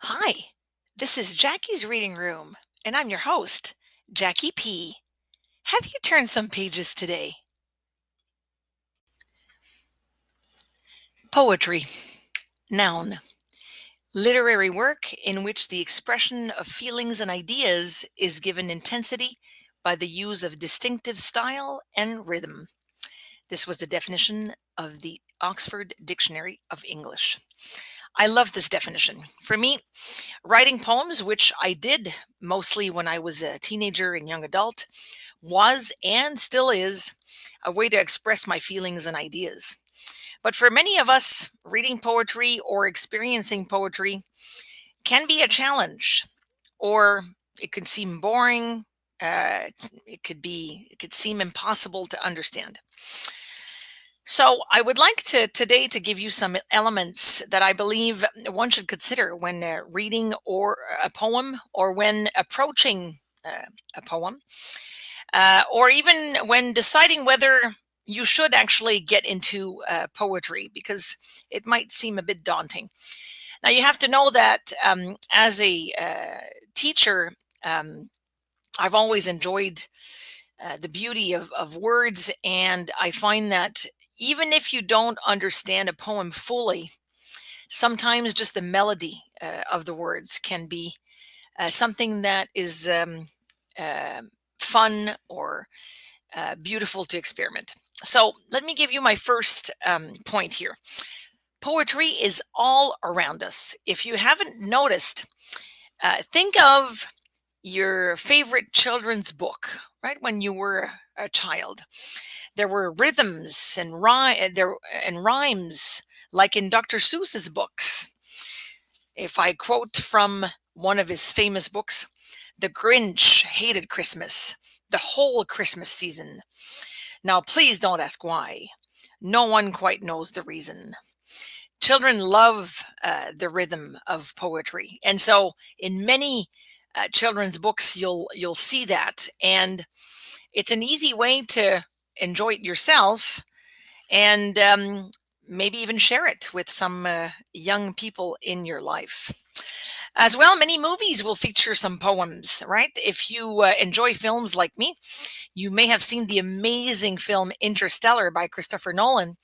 Hi, this is Jackie's Reading Room, and I'm your host, Jackie P. Have you turned some pages today? Poetry. Noun. Literary work in which the expression of feelings and ideas is given intensity by the use of distinctive style and rhythm. This was the definition of the Oxford Dictionary of English. I love this definition. For me, writing poems, which I did mostly when I was a teenager and young adult, was and still is a way to express my feelings and ideas. But for many of us, reading poetry or experiencing poetry can be a challenge, or it could seem boring. It could seem impossible to understand. So I would like to today to give you some elements that I believe one should consider when reading or a poem, or when approaching a poem, or even when deciding whether you should actually get into poetry, because it might seem a bit daunting. Now, you have to know that as a teacher, I've always enjoyed the beauty of words, and I find that even if you don't understand a poem fully, sometimes just the melody of the words can be something that is uh, fun or beautiful to experiment. So let me give you my first point here. Poetry is all around us. If you haven't noticed, think of your favorite children's book, right? When you were a child, there were rhythms and rhymes, like in Dr. Seuss's books. If I quote from one of his famous books, "The Grinch hated Christmas, the whole Christmas season. Now, please don't ask why. No one quite knows the reason." Children love the rhythm of poetry, and so in many children's books, you'll see that, and it's an easy way to enjoy it yourself, and maybe even share it with some young people in your life. As well, many movies will feature some poems, right? If you enjoy films like me, you may have seen the amazing film Interstellar by Christopher Nolan.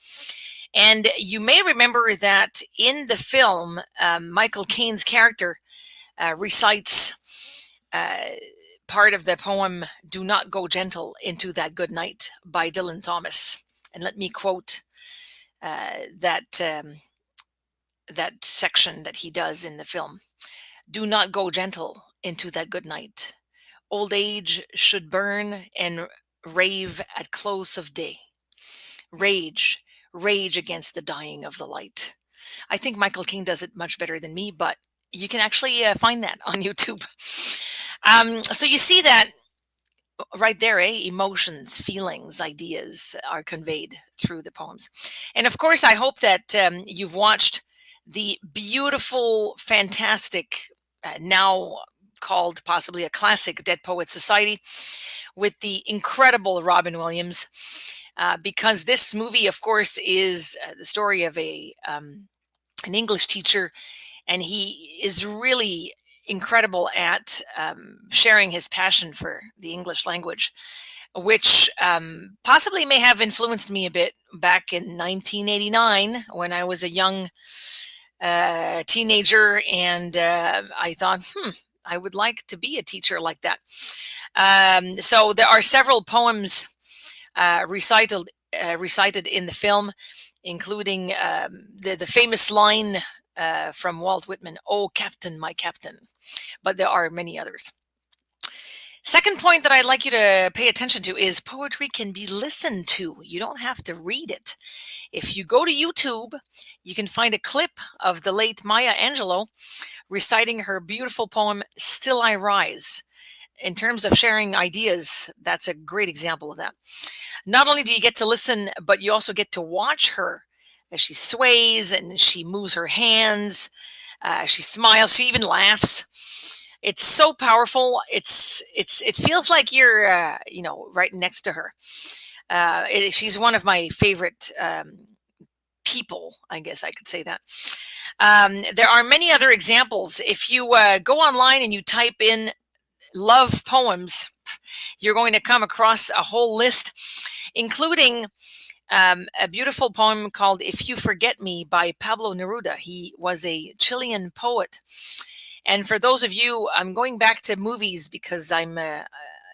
And you may remember that in the film, Michael Caine's character recites part of the poem "Do Not Go Gentle Into That Good Night" by Dylan Thomas. And let me quote that section that he does in the film. "Do not go gentle into that good night. Old age should burn and rave at close of day. Rage, rage against the dying of the light." I think Michael King does it much better than me, but you can actually find that on YouTube. So you see that right there, emotions, feelings, ideas are conveyed through the poems. And of course, I hope that you've watched the beautiful, fantastic, now called possibly a classic, Dead Poets Society, with the incredible Robin Williams, because this movie, of course, is the story of an English teacher, and he is really incredible at sharing his passion for the English language, which possibly may have influenced me a bit back in 1989 when I was a young teenager, and I thought, I would like to be a teacher like that. So there are several poems recited in the film, including the famous line from Walt Whitman, "Oh, Captain, my Captain." But there are many others. Second point that I'd like you to pay attention to is poetry can be listened to. You don't have to read it. If you go to YouTube, you can find a clip of the late Maya Angelou reciting her beautiful poem, "Still I Rise." In terms of sharing ideas, that's a great example of that. Not only do you get to listen, but you also get to watch her as she sways and she moves her hands. She smiles. She even laughs. It's so powerful. It feels like you're right next to her. She's one of my favorite people, I guess I could say that. There are many other examples. If you go online and you type in love poems, you're going to come across a whole list, including a beautiful poem called If You Forget Me by Pablo Neruda. He was a Chilean poet. And for those of you, I'm going back to movies because I'm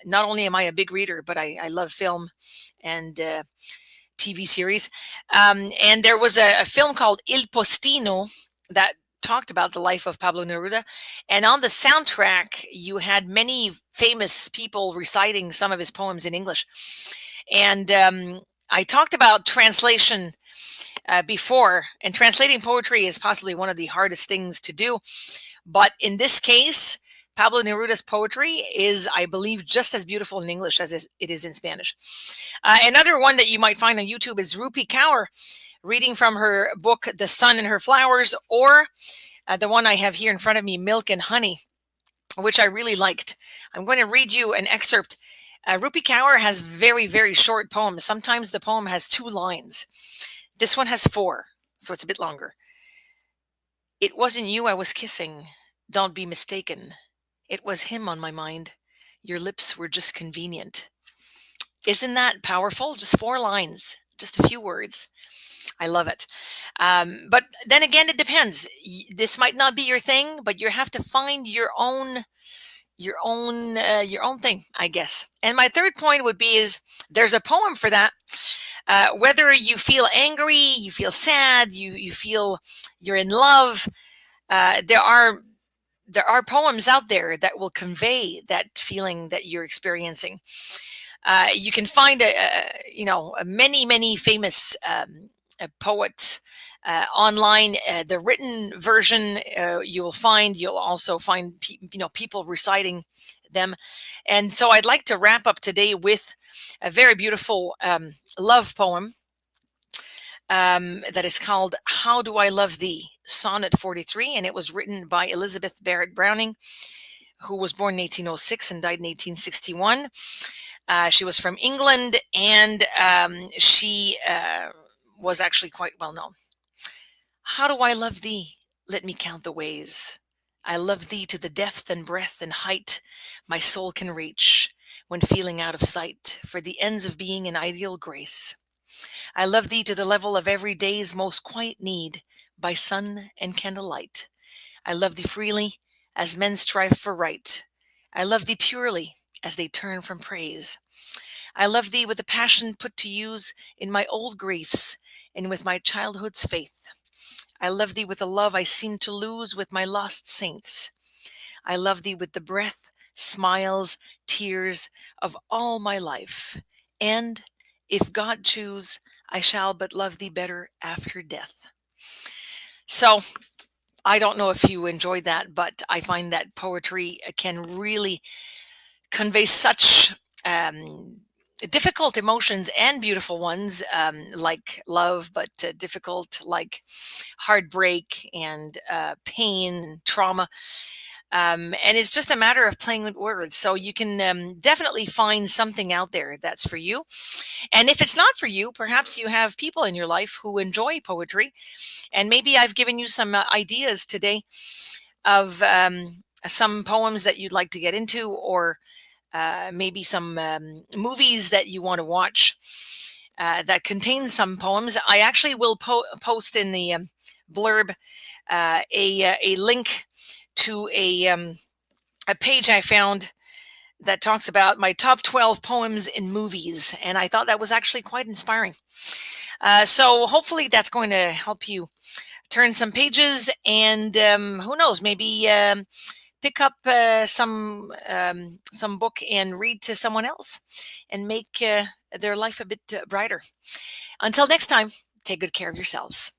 not only am I a big reader, but I love film and TV series. And there was a film called Il Postino that talked about the life of Pablo Neruda. And on the soundtrack, you had many famous people reciting some of his poems in English. And I talked about translation before, and translating poetry is possibly one of the hardest things to do. But in this case, Pablo Neruda's poetry is, I believe, just as beautiful in English as it is in Spanish. Another one that you might find on YouTube is Rupi Kaur reading from her book, The Sun and Her Flowers, or the one I have here in front of me, Milk and Honey, which I really liked. I'm going to read you an excerpt. Rupi Kaur has very, very short poems. Sometimes the poem has 2 lines. This one has 4, so it's a bit longer. It wasn't you I was kissing. Don't be mistaken. It was him on my mind. Your lips were just convenient. Isn't that powerful? Just 4 lines, just a few words. I love it. But then again, it depends. This might not be your thing, but you have to find your own thing, I guess. And my third point would be is there's a poem for that. Whether you feel angry, you feel sad, you feel you're in love, there are poems out there that will convey that feeling that you're experiencing. You can find many famous poets online. The written version you'll also find people reciting them. And so I'd like to wrap up today with a very beautiful love poem that is called How Do I Love Thee, Sonnet 43, and it was written by Elizabeth Barrett Browning, who was born in 1806 and died in 1861. She was from England, and she was actually quite well known. How do I love thee? Let me count the ways. I love thee to the depth and breadth and height my soul can reach when feeling out of sight for the ends of being an ideal grace. I love thee to the level of every day's most quiet need by sun and candlelight. I love thee freely as men strive for right. I love thee purely as they turn from praise. I love thee with a passion put to use in my old griefs and with my childhood's faith. I love thee with a love I seem to lose with my lost saints. I love thee with the breath, smiles, tears of all my life. And, if God choose, I shall but love thee better after death. So, I don't know if you enjoyed that, but I find that poetry can really convey such difficult emotions and beautiful ones, like love, but difficult like heartbreak and pain and trauma. And it's just a matter of playing with words. So you can definitely find something out there that's for you. And if it's not for you, perhaps you have people in your life who enjoy poetry. And maybe I've given you some ideas today of some poems that you'd like to get into, or maybe some movies that you want to watch that contain some poems. I actually will post in the blurb a link to a page I found that talks about my top 12 poems in movies, and I thought that was actually quite inspiring. So hopefully that's going to help you turn some pages, and who knows, maybe pick up some book and read to someone else and make their life a bit brighter. Until next time, take good care of yourselves.